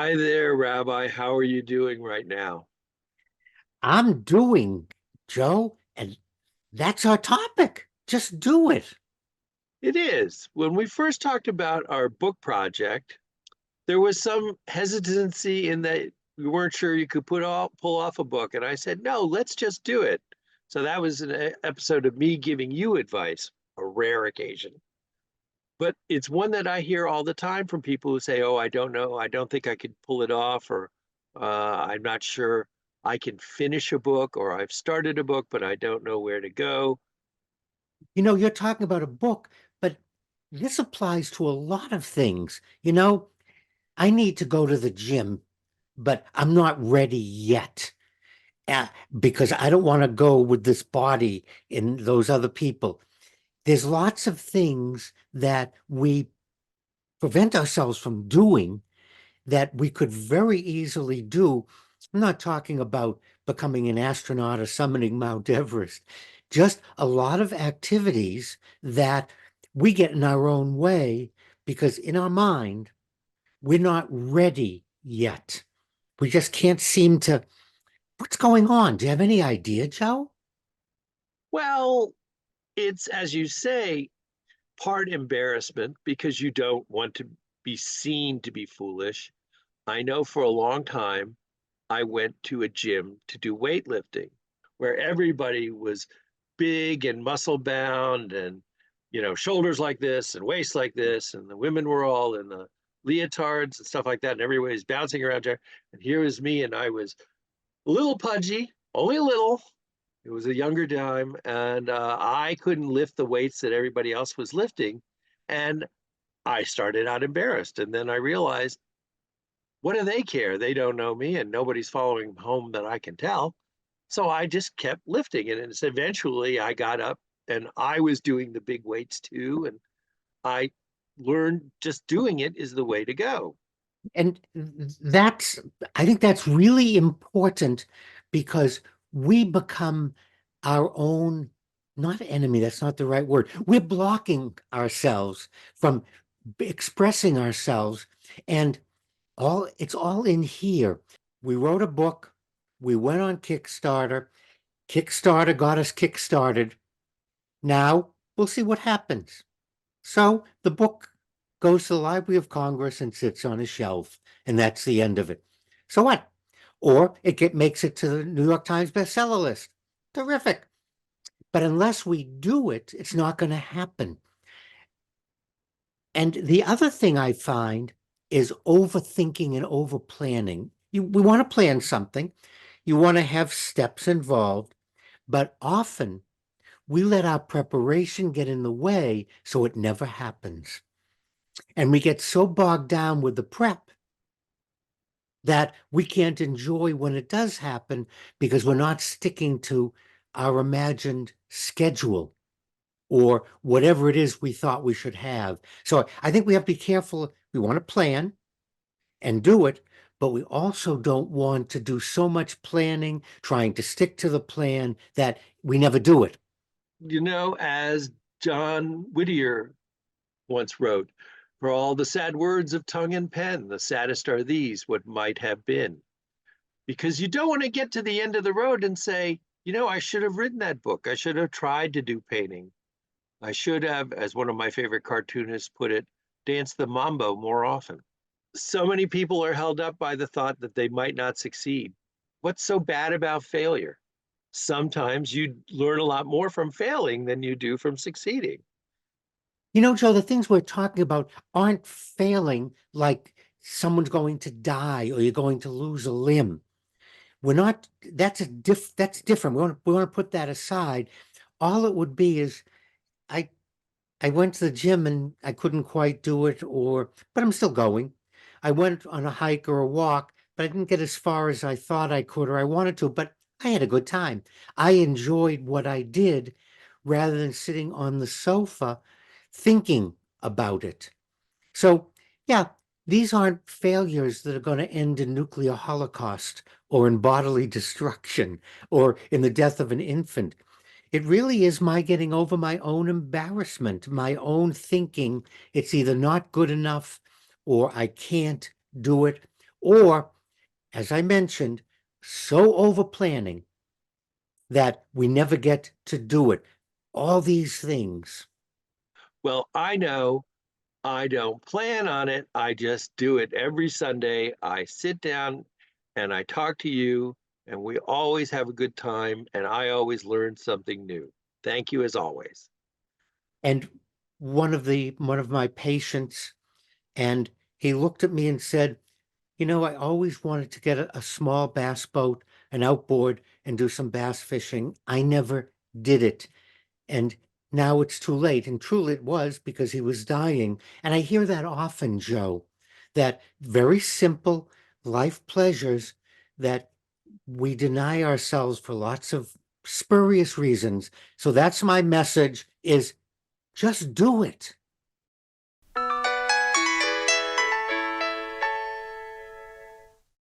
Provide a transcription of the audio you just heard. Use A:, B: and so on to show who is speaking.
A: Hi there, Rabbi. How are you doing right now?
B: I'm doing, Joe, and that's our topic. Just do it.
A: It is. When we first talked about our book project, there was some hesitancy in that we weren't sure you could pull off a book. And I said, no, let's just do it. So that was an episode of me giving you advice, a rare occasion. But it's one that I hear all the time from people who say, oh, I don't know. I don't think I could pull it off, or I'm not sure I can finish a book, or I've started a book, but I don't know where to go.
B: You're talking about a book, but this applies to a lot of things. I need to go to the gym, but I'm not ready yet uh, because I don't want to go with this body and those other people. There's lots of things that we prevent ourselves from doing that we could very easily do. I'm not talking about becoming an astronaut or summiting Mount Everest, just a lot of activities that we get in our own way because in our mind, we're not ready yet. We just can't seem to. What's going on? Do you have any idea, Joe?
A: Well, it's, as you say, part embarrassment because you don't want to be seen to be foolish. I know for a long time I went to a gym to do weightlifting where everybody was big and muscle bound and, shoulders like this and waist like this. And the women were all in the leotards and stuff like that. And everybody's bouncing around there. And here was me, and I was a little pudgy, only a little. It was a younger time, and I couldn't lift the weights that everybody else was lifting. And I started out embarrassed. And then I realized, what do they care? They don't know me, and nobody's following home that I can tell. So I just kept lifting. And it's eventually I got up and I was doing the big weights too. And I learned just doing it is the way to go.
B: And that's, I think that's really important because we become our own, not enemy, that's not the right word. We're blocking ourselves from expressing ourselves. And it's all in here. We wrote a book, we went on Kickstarter. Kickstarter got us kickstarted. Now we'll see what happens. So the book goes to the Library of Congress and sits on a shelf, and that's the end of it. So what? Or makes it to the New York Times bestseller list. Terrific. But unless we do it, it's not going to happen. And the other thing I find is overthinking and over planning. We want to plan something, you want to have steps involved, but often we let our preparation get in the way so it never happens. And we get so bogged down with the prep that we can't enjoy when it does happen because we're not sticking to our imagined schedule or whatever it is we thought we should have. So I think we have to be careful. We want to plan and do it, but we also don't want to do so much planning, trying to stick to the plan that we never do it.
A: As John Whittier once wrote, for all the sad words of tongue and pen, the saddest are these, what might have been. Because you don't want to get to the end of the road and say, I should have written that book. I should have tried to do painting. I should have, as one of my favorite cartoonists put it, dance the mambo more often. So many people are held up by the thought that they might not succeed. What's so bad about failure? Sometimes you learn a lot more from failing than you do from succeeding.
B: Joe, the things we're talking about aren't failing like someone's going to die or you're going to lose a limb. We're not, that's different. We want to put that aside. All it would be is I I went to the gym and I couldn't quite do it, but I'm still going. I went on a hike or a walk, but I didn't get as far as I thought I could or I wanted to, but I had a good time. I enjoyed what I did rather than sitting on the sofa thinking about it. So, yeah, these aren't failures that are going to end in nuclear holocaust or in bodily destruction or in the death of an infant. It really is my getting over my own embarrassment, my own thinking it's either not good enough or I can't do it Or, as I mentioned, so over planning that we never get to do it. All these things.
A: Well, I know I don't plan on it. I just do it every Sunday. I sit down and I talk to you, and we always have a good time, and I always learn something new. Thank you as always.
B: And one of my patients, and he looked at me and said, I always wanted to get a small bass boat, an outboard, and do some bass fishing. I never did it. And now it's too late. And truly it was, because he was dying. And I hear that often, Joe, that very simple life pleasures that we deny ourselves for lots of spurious reasons. So that's my message, is just do it.